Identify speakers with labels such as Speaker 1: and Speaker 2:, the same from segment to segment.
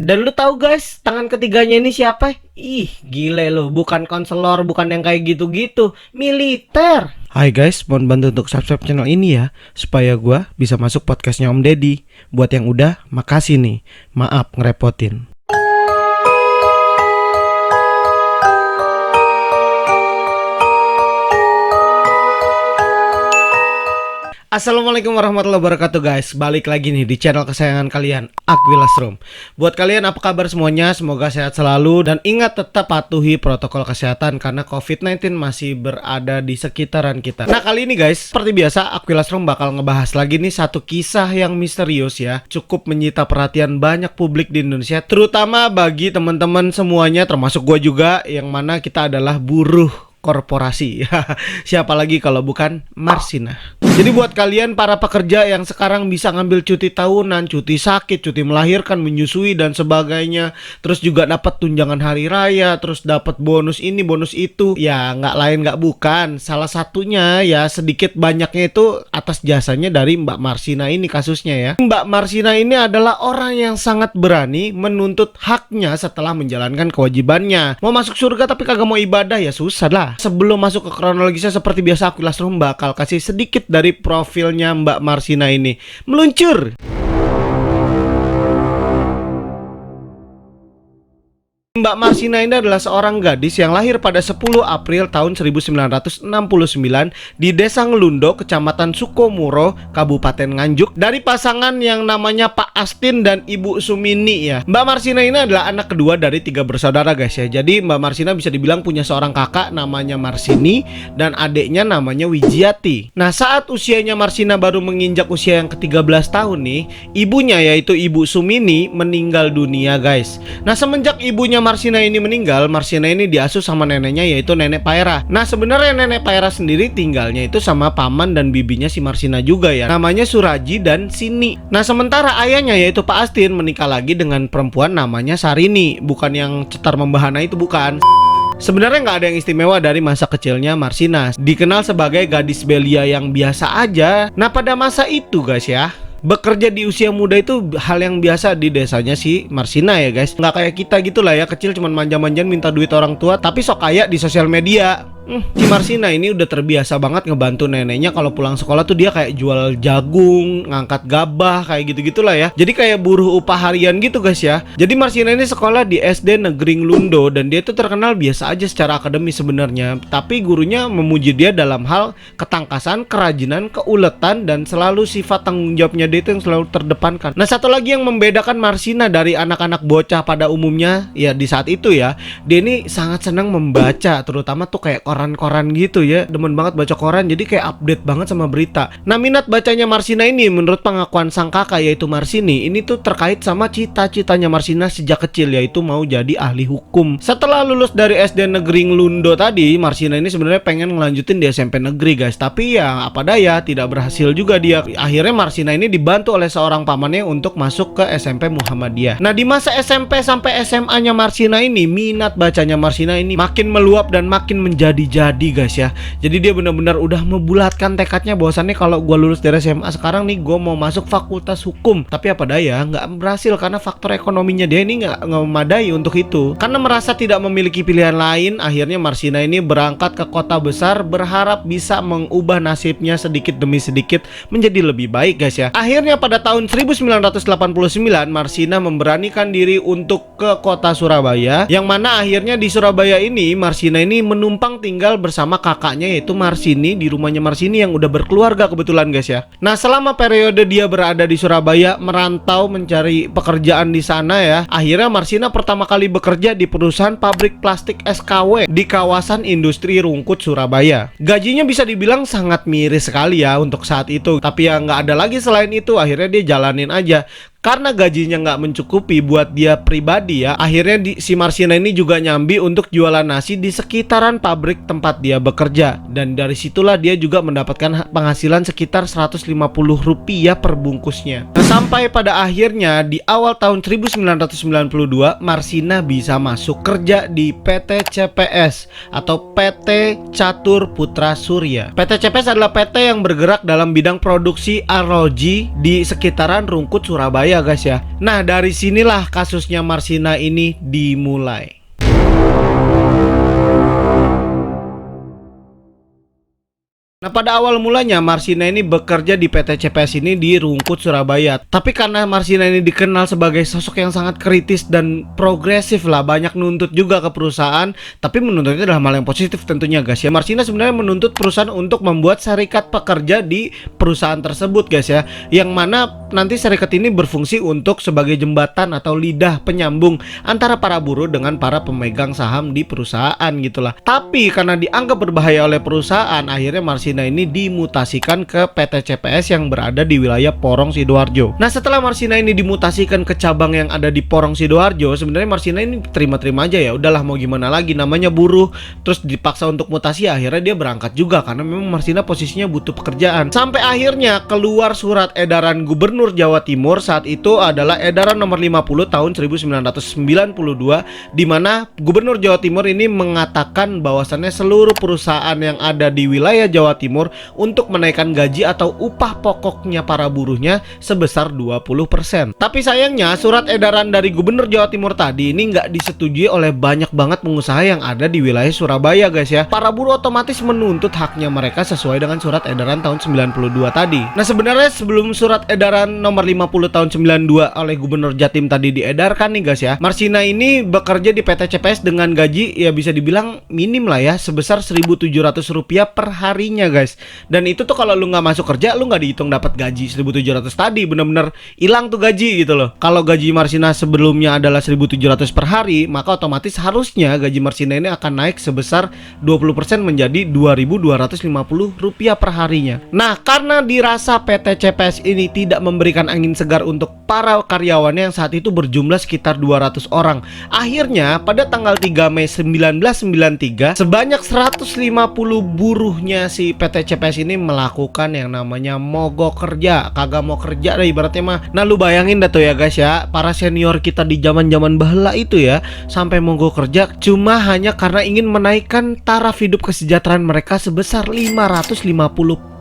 Speaker 1: Dan lu tahu guys, tangan ketiganya ini siapa? Ih, gile lu, bukan konselor, bukan yang kayak gitu-gitu, militer. Hai guys, mohon bantu untuk subscribe channel ini ya, supaya gua bisa masuk podcastnya Om Deddy. Buat yang udah, makasih nih. Maaf ngerepotin. Assalamualaikum warahmatullahi wabarakatuh guys. Balik lagi nih di channel kesayangan kalian, Akwilas Room. Buat kalian apa kabar semuanya? Semoga sehat selalu. Dan ingat tetap patuhi protokol kesehatan karena COVID-19 masih berada di sekitaran kita. Nah kali ini guys, seperti biasa Akwilas Room bakal ngebahas lagi nih satu kisah yang misterius ya. Cukup menyita perhatian banyak publik di Indonesia, terutama bagi teman-teman semuanya, termasuk gue juga, yang mana kita adalah buruh korporasi. Siapa lagi kalau bukan Marsina. Jadi buat kalian para pekerja yang sekarang bisa ngambil cuti tahunan, cuti sakit, cuti melahirkan, menyusui dan sebagainya, terus juga dapat tunjangan hari raya, terus dapat bonus ini, bonus itu, ya nggak lain nggak bukan, salah satunya ya sedikit banyaknya itu atas jasanya dari Mbak Marsina ini kasusnya ya. Mbak Marsina ini adalah orang yang sangat berani menuntut haknya setelah menjalankan kewajibannya. Mau masuk surga tapi kagak mau ibadah, ya susah lah. Sebelum masuk ke kronologisnya, seperti biasa Akwilas Room bakal kasih sedikit dari profilnya Mbak Marsina ini. Meluncur. Mbak Marsina ini adalah seorang gadis yang lahir pada 10 April tahun 1969 di Desa Ngelundo, Kecamatan Sukomuro, Kabupaten Nganjuk, dari pasangan yang namanya Pak Astin dan Ibu Sumini ya. Mbak Marsina ini adalah anak kedua dari 3 bersaudara guys ya. Jadi Mbak Marsina bisa dibilang punya seorang kakak namanya Marsini dan adiknya namanya Wijiati. Nah saat usianya Marsina baru menginjak usia yang ke-13 tahun nih, ibunya yaitu Ibu Sumini meninggal dunia guys. Nah semenjak ibunya Marsina ini meninggal, Marsina ini diasuh sama neneknya yaitu Nenek Paira. Nah sebenarnya Nenek Paira sendiri tinggalnya itu sama paman dan bibinya si Marsina juga ya, namanya Suraji dan Sini. Nah sementara ayahnya yaitu Pak Astin menikah lagi dengan perempuan namanya Sarini, bukan yang cetar membahana itu, bukan. Sebenarnya nggak ada yang istimewa dari masa kecilnya Marsina, dikenal sebagai gadis belia yang biasa aja. Nah pada masa itu guys ya, bekerja di usia muda itu hal yang biasa di desanya si Marsina ya guys. Nggak kayak kita gitulah ya, kecil cuman manja-manjan minta duit orang tua tapi sok kaya di sosial media. Si Marsina ini udah terbiasa banget ngebantu neneknya kalau pulang sekolah tuh dia kayak jual jagung, ngangkat gabah, kayak gitu-gitulah ya. Jadi kayak buruh upah harian gitu guys ya. Jadi Marsina ini sekolah di SD Negeri Ngelundo dan dia tuh terkenal biasa aja secara akademis sebenarnya. Tapi gurunya memuji dia dalam hal ketangkasan, kerajinan, keuletan dan selalu sifat tanggung jawabnya dia itu yang selalu terdepankan. Nah satu lagi yang membedakan Marsina dari anak-anak bocah pada umumnya ya di saat itu ya, dia ini sangat senang membaca, terutama tuh kayak koran-koran gitu ya, demen banget baca koran, jadi kayak update banget sama berita. Nah minat bacanya Marsina ini menurut pengakuan sang kakak yaitu Marsini, ini tuh terkait sama cita-citanya Marsina sejak kecil yaitu mau jadi ahli hukum. Setelah lulus dari SD Negeri Ngelundo tadi, Marsina ini sebenarnya pengen ngelanjutin di SMP negeri guys, tapi ya apa daya tidak berhasil juga dia. Akhirnya Marsina ini dibantu oleh seorang pamannya untuk masuk ke SMP Muhammadiyah. Nah di masa SMP sampai SMA-nya Marsina ini, minat bacanya Marsina ini makin meluap dan makin menjadi guys ya. Jadi dia benar-benar udah membulatkan tekadnya bahwasannya kalau gue lulus dari SMA sekarang nih gue mau masuk fakultas hukum. Tapi apa daya nggak berhasil karena faktor ekonominya dia ini nggak memadai untuk itu. Karena merasa tidak memiliki pilihan lain, akhirnya Marsina ini berangkat ke kota besar berharap bisa mengubah nasibnya sedikit demi sedikit menjadi lebih baik guys ya. Akhirnya pada tahun 1989 Marsina memberanikan diri untuk ke kota Surabaya, yang mana akhirnya di Surabaya ini Marsina ini menumpang tinggal bersama kakaknya yaitu Marsini di rumahnya Marsini yang udah berkeluarga kebetulan guys ya. Nah selama periode dia berada di Surabaya merantau mencari pekerjaan di sana ya, akhirnya Marsina pertama kali bekerja di perusahaan pabrik plastik SKW di kawasan industri Rungkut Surabaya. Gajinya bisa dibilang sangat miris sekali ya untuk saat itu, tapi ya nggak ada lagi selain itu, akhirnya dia jalanin aja. Karena gajinya nggak mencukupi buat dia pribadi ya, akhirnya si Marsina ini juga nyambi untuk jualan nasi di sekitaran pabrik tempat dia bekerja. Dan dari situlah dia juga mendapatkan penghasilan sekitar Rp150 per bungkusnya. Nah, sampai pada akhirnya di awal tahun 1992 Marsina bisa masuk kerja di PT CPS atau PT Catur Putra Surya. PT CPS adalah PT yang bergerak dalam bidang produksi arloji di sekitaran Rungkut Surabaya Surabaya guys ya. Nah dari sinilah kasusnya Marsina ini dimulai. Nah pada awal mulanya Marsina ini bekerja di PT CPS ini di Rungkut, Surabaya. Tapi karena Marsina ini dikenal sebagai sosok yang sangat kritis dan progresif lah, banyak nuntut juga ke perusahaan. Tapi menuntutnya dalam hal yang positif tentunya guys ya. Marsina sebenarnya menuntut perusahaan untuk membuat serikat pekerja di perusahaan tersebut guys ya. Yang mana nanti serikat ini berfungsi untuk sebagai jembatan atau lidah penyambung antara para buruh dengan para pemegang saham di perusahaan gitulah. Tapi karena dianggap berbahaya oleh perusahaan, akhirnya Marsina ini dimutasikan ke PT CPS yang berada di wilayah Porong Sidoarjo. Nah setelah Marsina ini dimutasikan ke cabang yang ada di Porong Sidoarjo, sebenarnya Marsina ini terima-terima aja ya, udahlah mau gimana lagi, namanya buruh, terus dipaksa untuk mutasi, akhirnya dia berangkat juga karena memang Marsina posisinya butuh pekerjaan. Sampai akhirnya keluar surat edaran Gubernur Jawa Timur, saat itu adalah edaran nomor 50 tahun 1992, di mana Gubernur Jawa Timur ini mengatakan bahwasannya seluruh perusahaan yang ada di wilayah Jawa Timur untuk menaikkan gaji atau upah pokoknya para buruhnya sebesar 20%. Tapi sayangnya surat edaran dari Gubernur Jawa Timur tadi ini nggak disetujui oleh banyak banget pengusaha yang ada di wilayah Surabaya guys ya. Para buruh otomatis menuntut haknya mereka sesuai dengan surat edaran tahun 92 tadi. Nah sebenarnya sebelum surat edaran nomor 50 tahun 92 oleh Gubernur Jatim tadi diedarkan nih guys ya, Marsina ini bekerja di PT CPS dengan gaji ya bisa dibilang minim lah ya, sebesar Rp1.700 per harinya guys. Dan itu tuh kalau lu nggak masuk kerja, lu nggak dihitung dapat gaji 1.700 tadi, bener-bener hilang tuh gaji gitu loh. Kalau gaji Marsina sebelumnya adalah 1.700 per hari, maka otomatis harusnya gaji Marsina ini akan naik sebesar 20% menjadi Rp2.250 per harinya. Nah karena dirasa PT CPS ini tidak memberikan angin segar untuk para karyawannya yang saat itu berjumlah sekitar 200 orang, akhirnya pada tanggal 3 Mei 1993 sebanyak 150 buruhnya si PT CPS ini melakukan yang namanya mogok kerja. Kagak mau kerja deh ibaratnya mah. Nah lu bayangin dah tuh ya guys ya, para senior kita di zaman-zaman bahla itu ya sampai mogok kerja cuma hanya karena ingin menaikkan taraf hidup kesejahteraan mereka sebesar 550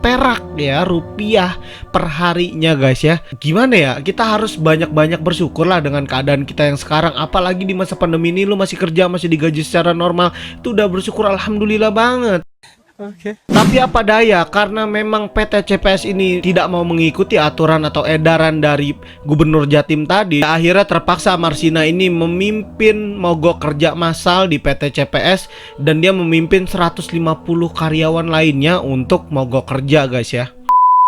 Speaker 1: perak ya, rupiah per harinya guys ya. Gimana ya, kita harus banyak-banyak bersyukur lah dengan keadaan kita yang sekarang. Apalagi di masa pandemi ini lu masih kerja, masih digaji secara normal, itu udah bersyukur alhamdulillah banget. Tapi apa daya, karena memang PT CPS ini tidak mau mengikuti aturan atau edaran dari Gubernur Jatim tadi, akhirnya terpaksa Marsina ini memimpin mogok kerja massal di PT CPS dan dia memimpin 150 karyawan lainnya untuk mogok kerja guys ya.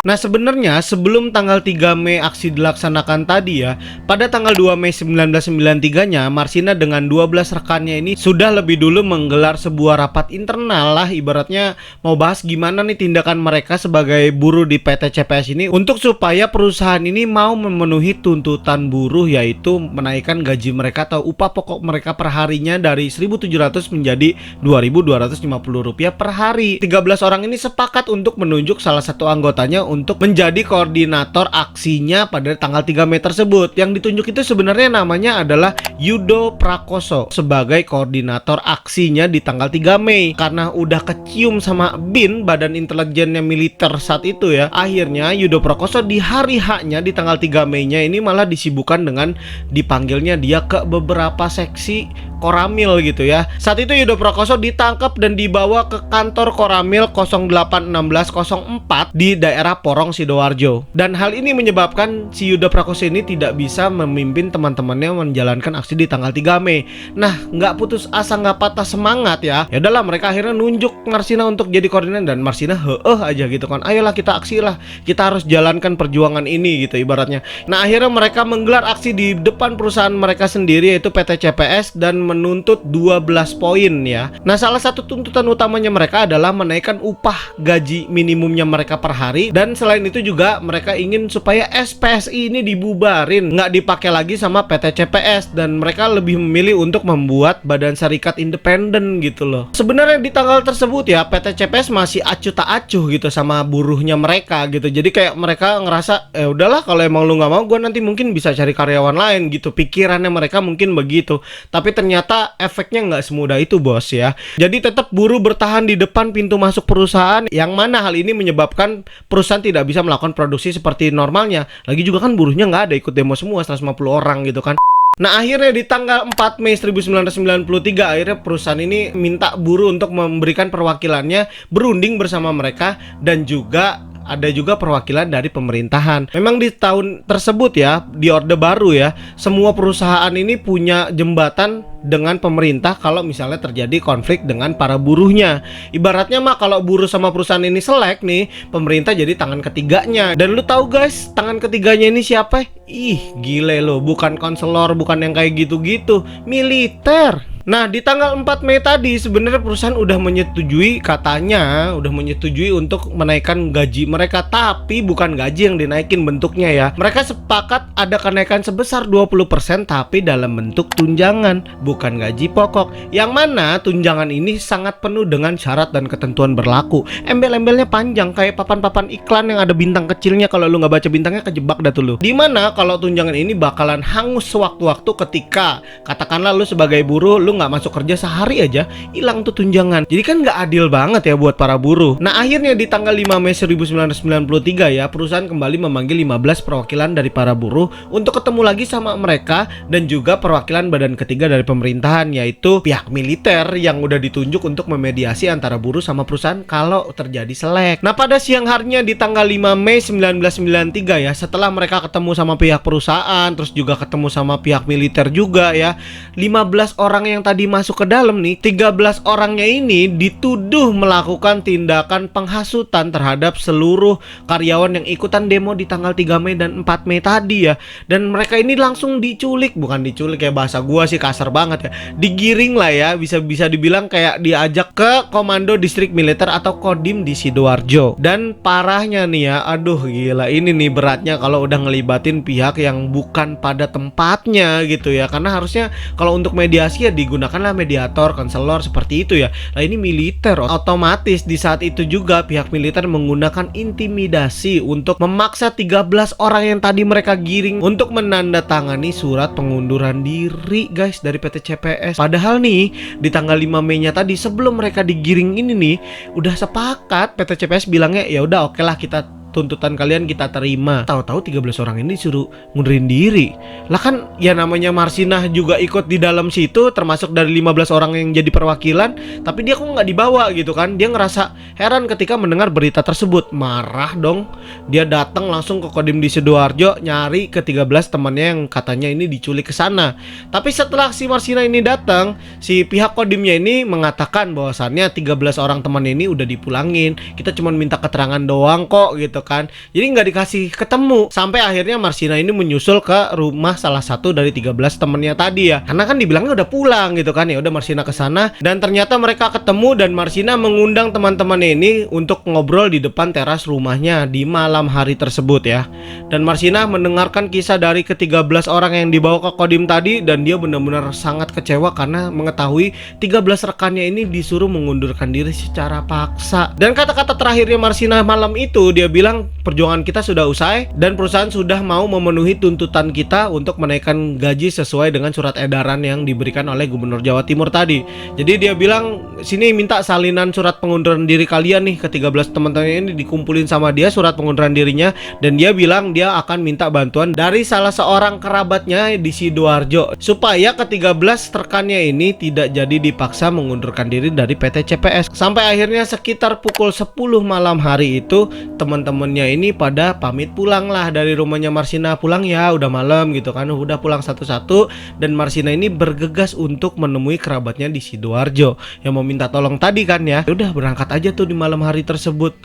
Speaker 1: Nah sebenarnya sebelum tanggal 3 Mei aksi dilaksanakan tadi ya, pada tanggal 2 Mei 1993-nya Marsina dengan 12 rekannya ini sudah lebih dulu menggelar sebuah rapat internal lah, ibaratnya mau bahas gimana nih tindakan mereka sebagai buruh di PT CPS ini untuk supaya perusahaan ini mau memenuhi tuntutan buruh, yaitu menaikkan gaji mereka atau upah pokok mereka per harinya dari 1.700 menjadi Rp2.250 per hari. 13 orang ini sepakat untuk menunjuk salah satu anggotanya untuk menjadi koordinator aksinya pada tanggal 3 Mei tersebut. Yang ditunjuk itu sebenarnya namanya adalah Yudo Prakoso sebagai koordinator aksinya di tanggal 3 Mei. Karena udah kecium sama BIN, Badan Intelijennya Militer saat itu ya, akhirnya Yudo Prakoso di hari H-nya di tanggal 3 Mei-nya ini malah disibukkan dengan dipanggilnya dia ke beberapa seksi Koramil gitu ya. Saat itu Yudo Prakoso ditangkap dan dibawa ke kantor Koramil 081604 di daerah Porong Sidoarjo. Dan hal ini menyebabkan si Yudo Prakoso ini tidak bisa memimpin teman-temannya menjalankan aksi di tanggal 3 Mei. Nah, nggak putus asa, nggak patah semangat ya. Ya udahlah, mereka akhirnya nunjuk Marsina untuk jadi koordinator dan Marsina aja gitu kan. Ayolah kita aksi lah. Kita harus jalankan perjuangan ini gitu ibaratnya. Nah, akhirnya mereka menggelar aksi di depan perusahaan mereka sendiri yaitu PT CPS dan menuntut 12 poin ya. Nah salah satu tuntutan utamanya mereka adalah menaikkan upah gaji minimumnya mereka per hari, dan selain itu juga mereka ingin supaya SPSI ini dibubarin, nggak dipakai lagi sama PT CPS, dan dan mereka lebih memilih untuk membuat badan syarikat independen gitu loh. Sebenarnya di tanggal tersebut ya PT CPS masih acuh tak acuh gitu sama buruhnya mereka gitu. Jadi kayak mereka ngerasa udahlah kalau emang lu nggak mau, gue nanti mungkin bisa cari karyawan lain gitu. Pikirannya mereka mungkin begitu. Tapi ternyata efeknya nggak semudah itu bos ya. Jadi tetap buruh bertahan di depan pintu masuk perusahaan, yang mana hal ini menyebabkan perusahaan tidak bisa melakukan produksi seperti normalnya. Lagi juga kan buruhnya nggak ada, ikut demo semua 150 orang gitu kan. Nah akhirnya di tanggal 4 Mei 1993 akhirnya perusahaan ini minta buruh untuk memberikan perwakilannya berunding bersama mereka, dan juga ada juga perwakilan dari pemerintahan. Memang di tahun tersebut ya, di Orde Baru ya, semua perusahaan ini punya jembatan dengan pemerintah kalau misalnya terjadi konflik dengan para buruhnya. Ibaratnya mah kalau buruh sama perusahaan ini selek nih, pemerintah jadi tangan ketiganya. Dan lu tahu guys, tangan ketiganya ini siapa? Ih, gile lo, bukan konselor, bukan yang kayak gitu-gitu, militer. Nah di tanggal 4 Mei tadi sebenarnya perusahaan udah menyetujui, katanya udah menyetujui untuk menaikkan gaji mereka. Tapi bukan gaji yang dinaikin bentuknya ya. Mereka sepakat ada kenaikan sebesar 20% tapi dalam bentuk tunjangan, bukan gaji pokok. Yang mana tunjangan ini sangat penuh dengan syarat dan ketentuan berlaku. Embel-embelnya panjang kayak papan-papan iklan yang ada bintang kecilnya. Kalau lu nggak baca bintangnya kejebak dah tuh lu. Dimana kalau tunjangan ini bakalan hangus sewaktu-waktu ketika katakanlah lu sebagai buruh, lu nggak masuk kerja sehari aja hilang tuh tunjangan. Jadi kan nggak adil banget ya buat para buruh. Nah akhirnya di tanggal 5 Mei 1993 ya, perusahaan kembali memanggil 15 perwakilan dari para buruh untuk ketemu lagi sama mereka, dan juga perwakilan badan ketiga dari pemerintahan, yaitu pihak militer yang udah ditunjuk untuk memediasi antara buruh sama perusahaan kalau terjadi selek. Nah pada siang harinya di tanggal 5 Mei 1993 ya, setelah mereka ketemu sama pihak perusahaan, terus juga ketemu sama pihak militer juga ya, 15 orang yang tadi masuk ke dalam nih, 13 orangnya ini dituduh melakukan tindakan penghasutan terhadap seluruh karyawan yang ikutan demo di tanggal 3 Mei dan 4 Mei tadi ya. Dan mereka ini langsung diculik, bukan diculik ya, bahasa gua sih kasar banget ya, digiring lah ya, bisa dibilang kayak diajak ke komando distrik militer atau Kodim di Sidoarjo. Dan parahnya nih ya, aduh gila, ini nih beratnya kalau udah ngelibatin pihak yang bukan pada tempatnya gitu ya. Karena harusnya kalau untuk mediasi ya digunakanlah mediator, konselor seperti itu ya. Nah ini militer, otomatis di saat itu juga pihak militer menggunakan intimidasi untuk memaksa 13 orang yang tadi mereka giring untuk menandatangani surat pengunduran diri guys dari PT CPS. Padahal nih di tanggal 5 Mei nya tadi, sebelum mereka digiring ini nih, udah sepakat PT CPS bilangnya ya udah oke lah, kita tuntutan kalian kita terima. Tahu-tahu 13 orang ini disuruh ngundurin diri. Lah kan ya namanya Marsinah juga ikut di dalam situ, termasuk dari 15 orang yang jadi perwakilan, tapi dia kok nggak dibawa gitu kan. Dia ngerasa heran ketika mendengar berita tersebut. Marah dong. Dia datang langsung ke Kodim di Sidoarjo nyari ke 13 temannya yang katanya ini diculik ke sana. Tapi setelah si Marsinah ini datang, si pihak Kodimnya ini mengatakan bahwasannya 13 orang teman ini udah dipulangin. Kita cuma minta keterangan doang kok gitu kan. Jadi nggak dikasih ketemu. Sampai akhirnya Marsinah ini menyusul ke rumah salah satu dari 13 temennya tadi ya. Karena kan dibilangnya udah pulang gitu kan. Ya udah Marsinah ke sana, dan ternyata mereka ketemu, dan Marsinah mengundang teman-temannya ini untuk ngobrol di depan teras rumahnya di malam hari tersebut ya. Dan Marsinah mendengarkan kisah dari ke-13 orang yang dibawa ke Kodim tadi, dan dia benar-benar sangat kecewa karena mengetahui 13 rekannya ini disuruh mengundurkan diri secara paksa. Dan kata-kata terakhirnya Marsinah malam itu, dia bilang perjuangan kita sudah usai dan perusahaan sudah mau memenuhi tuntutan kita untuk menaikkan gaji sesuai dengan surat edaran yang diberikan oleh Gubernur Jawa Timur tadi. Jadi dia bilang sini minta salinan surat pengunduran diri kalian nih. Ke-13 teman-teman ini dikumpulin sama dia surat pengunduran dirinya, dan dia bilang dia akan minta bantuan dari salah seorang kerabatnya di Sidoarjo supaya ke-13 rekannya ini tidak jadi dipaksa mengundurkan diri dari PT CPS. Sampai akhirnya sekitar pukul 10 malam hari itu teman-temannya ini pada pamit pulang lah dari rumahnya Marsinah. Pulang ya, udah malam gitu kan, udah pulang satu-satu. Dan Marsinah ini bergegas untuk menemui kerabatnya di Sidoarjo yang mau minta tolong tadi kan ya. Udah berangkat aja tuh di malam hari tersebut.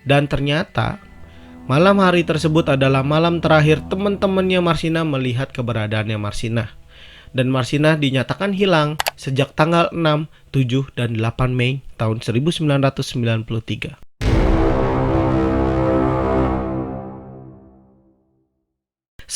Speaker 1: Dan ternyata malam hari tersebut adalah malam terakhir teman-temannya Marsinah melihat keberadaannya Marsinah. Dan Marsinah dinyatakan hilang sejak tanggal 6, 7, dan 8 Mei tahun 1993.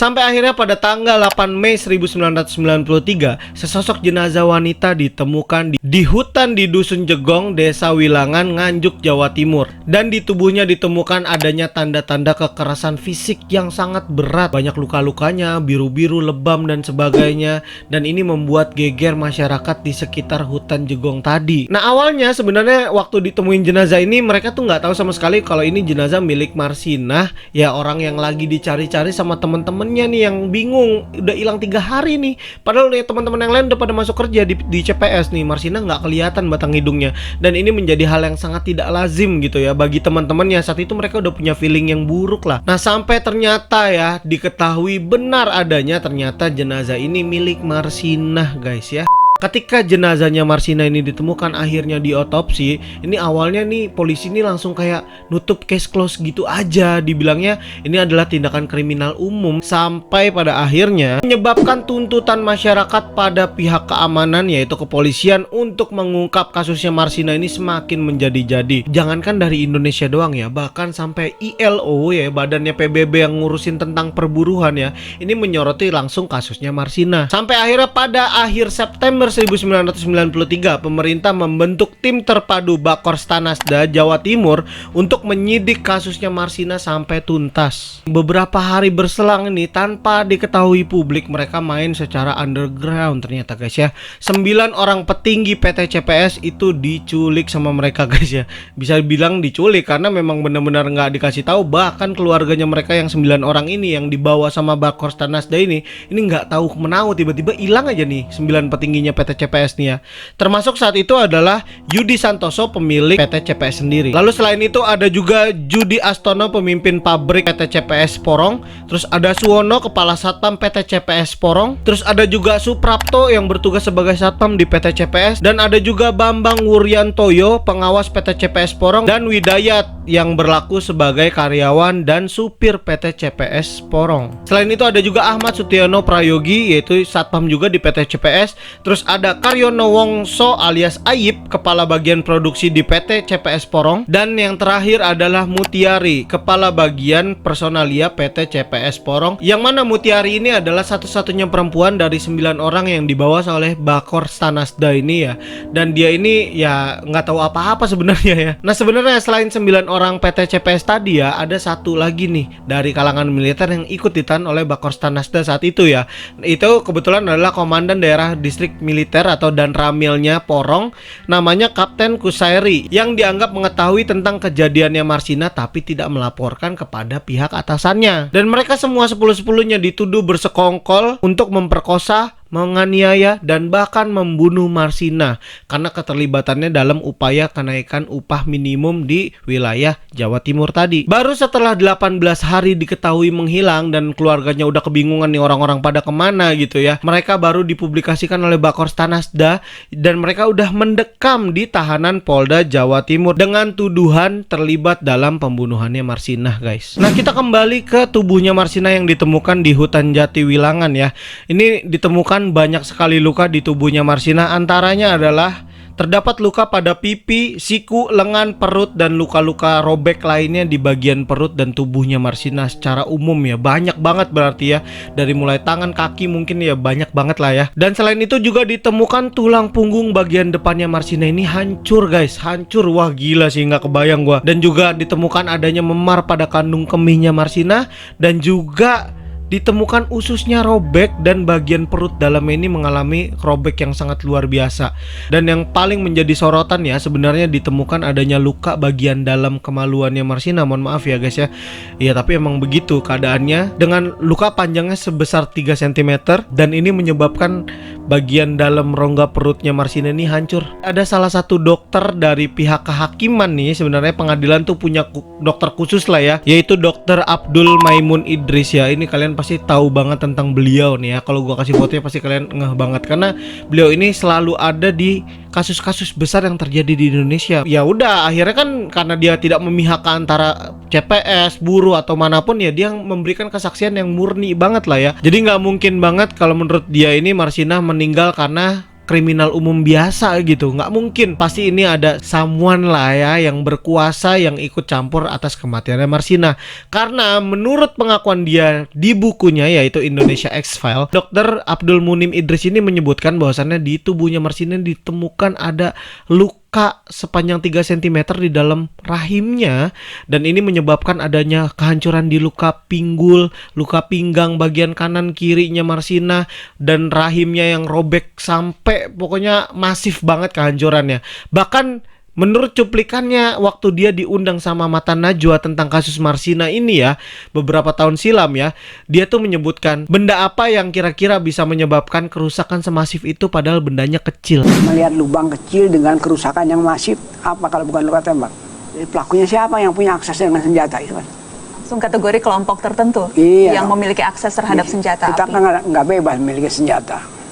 Speaker 1: Sampai akhirnya pada tanggal 8 Mei 1993, sesosok jenazah wanita ditemukan di hutan di Dusun Jegong, Desa Wilangan, Nganjuk, Jawa Timur. Dan di tubuhnya ditemukan adanya tanda-tanda kekerasan fisik yang sangat berat. Banyak luka-lukanya, biru-biru, lebam, dan sebagainya. Dan ini membuat geger masyarakat di sekitar hutan Jegong tadi. Nah, awalnya sebenarnya waktu ditemuin jenazah ini, mereka tuh nggak tahu sama sekali kalau ini jenazah milik Marsinah. Ya, orang yang lagi dicari-cari sama temen-temennya nih yang bingung, udah hilang 3 hari nih. Padahal nih teman-teman yang lain udah pada masuk kerja di CPS nih. Marsinah nggak kelihatan batang hidungnya. Dan ini menjadi hal yang sangat tidak lazim gitu ya bagi teman-temannya. Saat itu mereka udah punya feeling yang buruk lah. Nah, sampai ternyata ya diketahui benar adanya ternyata jenazah ini milik Marsinah, guys ya. Ketika jenazahnya Marsinah ini ditemukan akhirnya diotopsi, ini awalnya nih polisi ini langsung kayak nutup case close gitu aja. Dibilangnya ini adalah tindakan kriminal umum, sampai pada akhirnya menyebabkan tuntutan masyarakat pada pihak keamanan yaitu kepolisian untuk mengungkap kasusnya Marsinah ini semakin menjadi-jadi. Jangankan dari Indonesia doang ya, bahkan sampai ILO ya, badannya PBB yang ngurusin tentang perburuan ya, ini menyoroti langsung kasusnya Marsinah. Sampai akhirnya pada akhir September 1993, pemerintah membentuk tim terpadu Bakorstanasda Jawa Timur untuk menyidik kasusnya Marsinah sampai tuntas. Beberapa hari berselang ini tanpa diketahui publik, mereka main secara underground ternyata, guys ya. 9 orang petinggi PT CPS itu diculik sama mereka, guys ya. Bisa bilang diculik karena memang benar-benar nggak dikasih tahu. Bahkan keluarganya mereka yang 9 orang ini yang dibawa sama Bakorstanasda ini nggak tahu menau, tiba-tiba hilang aja nih 9 petingginya PT CPS nih ya. Termasuk saat itu adalah Yudi Santoso, pemilik PT CPS sendiri. Lalu selain itu ada juga Judi Astono, pemimpin pabrik PT CPS Porong. Terus ada Suwono, kepala satpam PT CPS Porong. Terus ada juga Suprapto yang bertugas sebagai satpam di PT CPS. Dan ada juga Bambang Wuryantoyo, pengawas PT CPS Porong. Dan Widayat yang berlaku sebagai karyawan dan supir PT CPS Porong. Selain itu ada juga Ahmad Sutiono Prayogi, yaitu satpam juga di PT CPS. Terus ada Karyono Wongso alias Ayib, kepala bagian produksi di PT CPS Porong. Dan yang terakhir adalah Mutiari, kepala bagian personalia PT CPS Porong. Yang mana Mutiari ini adalah satu-satunya perempuan dari 9 orang yang dibawa oleh Bakorstanasda ini ya. Dan dia ini ya nggak tahu apa-apa sebenarnya ya. Nah, sebenarnya selain 9 orang PT CPS tadi ya, ada satu lagi nih dari kalangan militer yang ikut ditahan oleh Bakorstanasda saat itu ya. Itu kebetulan adalah komandan daerah distrik militer atau Danramilnya Porong, namanya Kapten Kusairi, yang dianggap mengetahui tentang kejadiannya Marsinah tapi tidak melaporkan kepada pihak atasannya. Dan mereka semua 10-10-nya dituduh bersekongkol untuk memperkosa, menganiaya, dan bahkan membunuh Marsinah karena keterlibatannya dalam upaya kenaikan upah minimum di wilayah Jawa Timur tadi. Baru setelah 18 hari diketahui menghilang dan keluarganya udah kebingungan nih orang-orang pada kemana gitu ya, mereka baru dipublikasikan oleh Bakorstanasda dan mereka udah mendekam di tahanan Polda Jawa Timur dengan tuduhan terlibat dalam pembunuhannya Marsinah, guys. Nah, kita kembali ke tubuhnya Marsinah yang ditemukan di hutan Jati Wilangan ya. Ini ditemukan banyak sekali luka di tubuhnya Marsinah, antaranya adalah terdapat luka pada pipi, siku, lengan, perut, dan luka-luka robek lainnya di bagian perut dan tubuhnya Marsinah secara umum ya. Banyak banget berarti ya, dari mulai tangan, kaki mungkin ya, banyak banget lah ya. Dan selain itu juga ditemukan tulang punggung bagian depannya Marsinah ini hancur, guys, hancur. Wah, gila sih, nggak kebayang gua. Dan juga ditemukan adanya memar pada kandung kemihnya Marsinah, dan juga ditemukan ususnya robek dan bagian perut dalamnya ini mengalami robek yang sangat luar biasa. Dan yang paling menjadi sorotan ya, sebenarnya ditemukan adanya luka bagian dalam kemaluannya Marsinah. Mohon maaf ya guys ya. Ya tapi emang begitu keadaannya, dengan luka panjangnya sebesar 3 cm dan ini menyebabkan bagian dalam rongga perutnya Marsinah ini hancur. Ada salah satu dokter dari pihak kehakiman nih, sebenarnya pengadilan tuh punya dokter khusus lah ya, yaitu Dokter Abdul Maimun Idris ya. Ini kalian pasti tahu banget tentang beliau nih ya. Kalau gua kasih fotonya pasti kalian ngeh banget karena beliau ini selalu ada di kasus-kasus besar yang terjadi di Indonesia. Ya udah, akhirnya kan karena dia tidak memihak antara CPS, buruh atau manapun ya, dia memberikan kesaksian yang murni banget lah ya. Jadi nggak mungkin banget kalau menurut dia ini Marsinah meninggal karena kriminal umum biasa gitu. Nggak mungkin, pasti ini ada someone lah ya yang berkuasa yang ikut campur atas kematiannya Marsina. Karena menurut pengakuan dia di bukunya yaitu Indonesia X-File, Dr. Abdul Munim Idris ini menyebutkan bahwasannya di tubuhnya Marsina ditemukan ada luka sepanjang 3 cm di dalam rahimnya, dan ini menyebabkan adanya kehancuran di luka pinggul, luka pinggang bagian kanan kirinya Marsina, dan rahimnya yang robek sampai pokoknya masif banget kehancurannya. Bahkan menurut cuplikannya waktu dia diundang sama Mata Najwa tentang kasus Marsina ini ya, beberapa tahun silam ya, dia tuh menyebutkan benda apa yang kira-kira bisa menyebabkan kerusakan semasif itu padahal bendanya kecil.
Speaker 2: Melihat lubang kecil dengan kerusakan yang masif, apa kalau bukan luka tembak? Jadi pelakunya siapa yang punya akses dengan senjata itu kan?
Speaker 3: Langsung kategori kelompok tertentu yang memiliki akses terhadap senjata
Speaker 2: kita
Speaker 3: api.
Speaker 2: Kita kan nggak bebas memiliki senjata.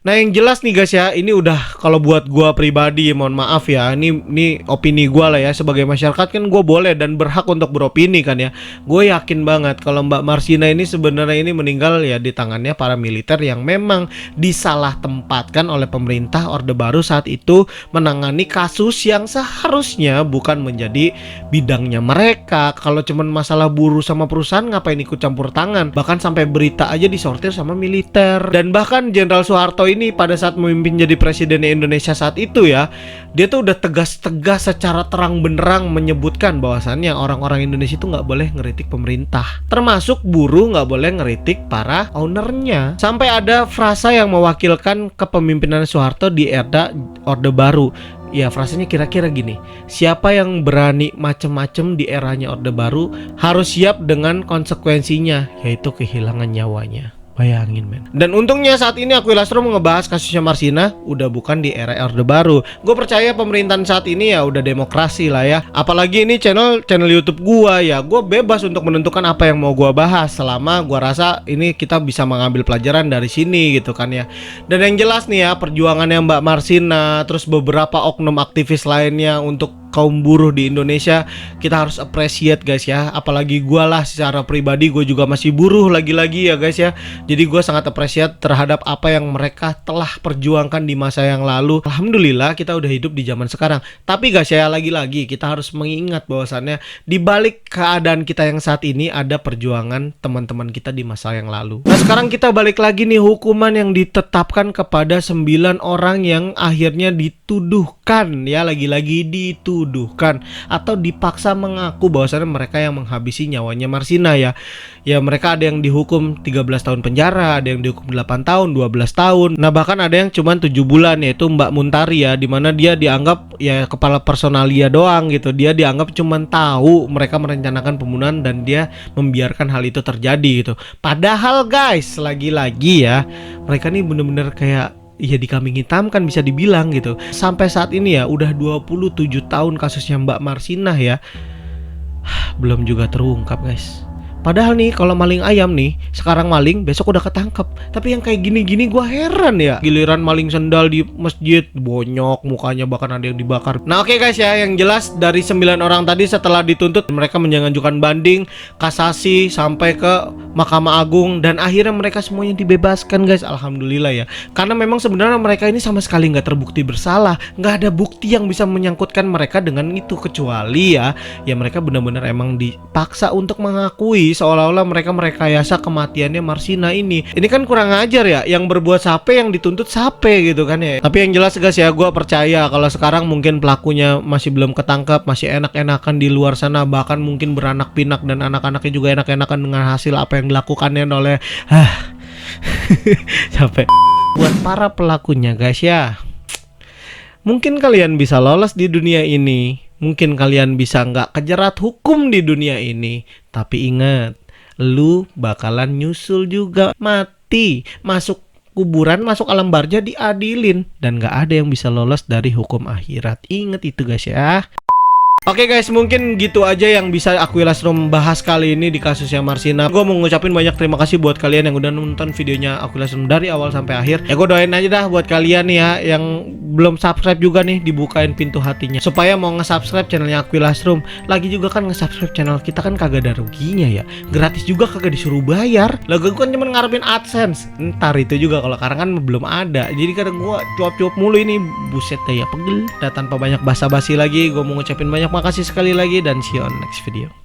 Speaker 1: Nah yang jelas nih guys ya, ini udah kalau buat gua pribadi, mohon maaf ya, ini opini gua lah ya, sebagai masyarakat kan gua boleh dan berhak untuk beropini kan ya. Gue yakin banget kalau Mbak Marsina ini sebenarnya ini meninggal ya di tangannya para militer yang memang disalah tempatkan oleh pemerintah Orde Baru saat itu menangani kasus yang seharusnya bukan menjadi bidangnya mereka. Kalau cuman masalah buruh sama perusahaan ngapain ikut campur tangan, bahkan sampai berita aja disortir sama militer. Dan bahkan Jenderal Soeharto ini pada saat memimpin jadi presiden Indonesia saat itu ya, dia tuh udah tegas-tegas secara terang benderang menyebutkan bahwasannya orang-orang Indonesia itu nggak boleh ngeritik pemerintah, termasuk buruh nggak boleh ngeritik para ownernya. Sampai ada frasa yang mewakilkan kepemimpinan Soeharto di era Orde Baru. Ya frasanya kira-kira gini, siapa yang berani macem-macem di eranya Orde Baru harus siap dengan konsekuensinya, yaitu kehilangan nyawanya. Bayangin men. Dan untungnya saat ini aku Ilastro mau ngebahas kasusnya Marsina udah bukan di era Orde Baru. Gue percaya pemerintahan saat ini ya udah demokrasi lah ya. Apalagi ini channel YouTube gua ya. Gue bebas untuk menentukan apa yang mau gua bahas, selama gua rasa ini kita bisa mengambil pelajaran dari sini gitu kan ya. Dan yang jelas nih ya, perjuangannya Mbak Marsina, terus beberapa oknum aktivis lainnya untuk kaum buruh di Indonesia, kita harus appreciate guys ya. Apalagi gue lah secara pribadi, gue juga masih buruh lagi-lagi ya guys ya. Jadi gue sangat appreciate terhadap apa yang mereka telah perjuangkan di masa yang lalu. Alhamdulillah kita udah hidup di zaman sekarang. Tapi guys ya, lagi-lagi kita harus mengingat bahwasannya di balik keadaan kita yang saat ini ada perjuangan teman-teman kita di masa yang lalu. Nah sekarang kita balik lagi nih, hukuman yang ditetapkan kepada 9 orang yang akhirnya dituduhkan ya, lagi-lagi dituduhkan atau dipaksa mengaku bahwasannya mereka yang menghabisi nyawanya Marsina ya. Ya mereka ada yang dihukum 13 tahun penjara, ada yang dihukum 8 tahun, 12 tahun. Nah bahkan ada yang cuma 7 bulan, yaitu Mbak Muntari ya, dimana dia dianggap ya kepala personalia doang gitu. Dia dianggap cuma tahu mereka merencanakan pembunuhan dan dia membiarkan hal itu terjadi gitu. Padahal guys, lagi-lagi ya, mereka nih bener-bener kayak ya dikambing hitam kan bisa dibilang gitu. Sampai saat ini ya udah 27 tahun kasusnya Mbak Marsina ya, belum juga terungkap guys. Padahal nih kalau maling ayam nih, sekarang maling besok udah ketangkep. Tapi yang kayak gini-gini gua heran ya. Giliran maling sendal di masjid, bonyok mukanya, bahkan ada yang dibakar. Nah oke guys ya, yang jelas dari 9 orang tadi setelah dituntut, mereka mengajukan banding, kasasi sampai ke Mahkamah Agung, dan akhirnya mereka semuanya dibebaskan guys. Alhamdulillah ya. Karena memang sebenarnya mereka ini sama sekali nggak terbukti bersalah, nggak ada bukti yang bisa menyangkutkan mereka dengan itu, kecuali ya mereka benar-benar emang dipaksa untuk mengakui seolah-olah mereka merekayasa kematiannya Marsina ini. Ini kan kurang ajar ya, yang berbuat sape yang dituntut sape gitu kan ya. Tapi yang jelas guys ya, gue percaya kalau sekarang mungkin pelakunya masih belum ketangkap, masih enak-enakan di luar sana, bahkan mungkin beranak pinak, dan anak-anaknya juga enak-enakan dengan hasil apa yang dilakukannya oleh capek. Buat para pelakunya guys ya, mungkin kalian bisa lolos di dunia ini, mungkin kalian bisa nggak kejerat hukum di dunia ini, tapi ingat, lu bakalan nyusul juga, mati, masuk kuburan, masuk alam barja, diadilin, dan nggak ada yang bisa lolos dari hukum akhirat. Ingat itu guys ya. Oke guys, mungkin gitu aja yang bisa aku Ilastro bahas kali ini di kasusnya Marsina. Gue mau ngucapin banyak terima kasih buat kalian yang udah nonton videonya aku Ilastro dari awal sampai akhir. Ya gue doain aja dah buat kalian ya yang belum subscribe juga nih, dibukain pintu hatinya supaya mau nge-subscribe channelnya Aquilas Room. Lagi juga kan nge-subscribe channel kita kan kagak ada ruginya ya, gratis juga, kagak disuruh bayar. Lah gue kan cuma ngarepin AdSense, ntar itu juga kalau sekarang kan belum ada. Jadi kadang gue cuap-cuap mulu ini, buset deh ya, pegel. Dan tanpa banyak basa-basi lagi, gue mau ngucapin banyak makasih sekali lagi dan see you on next video.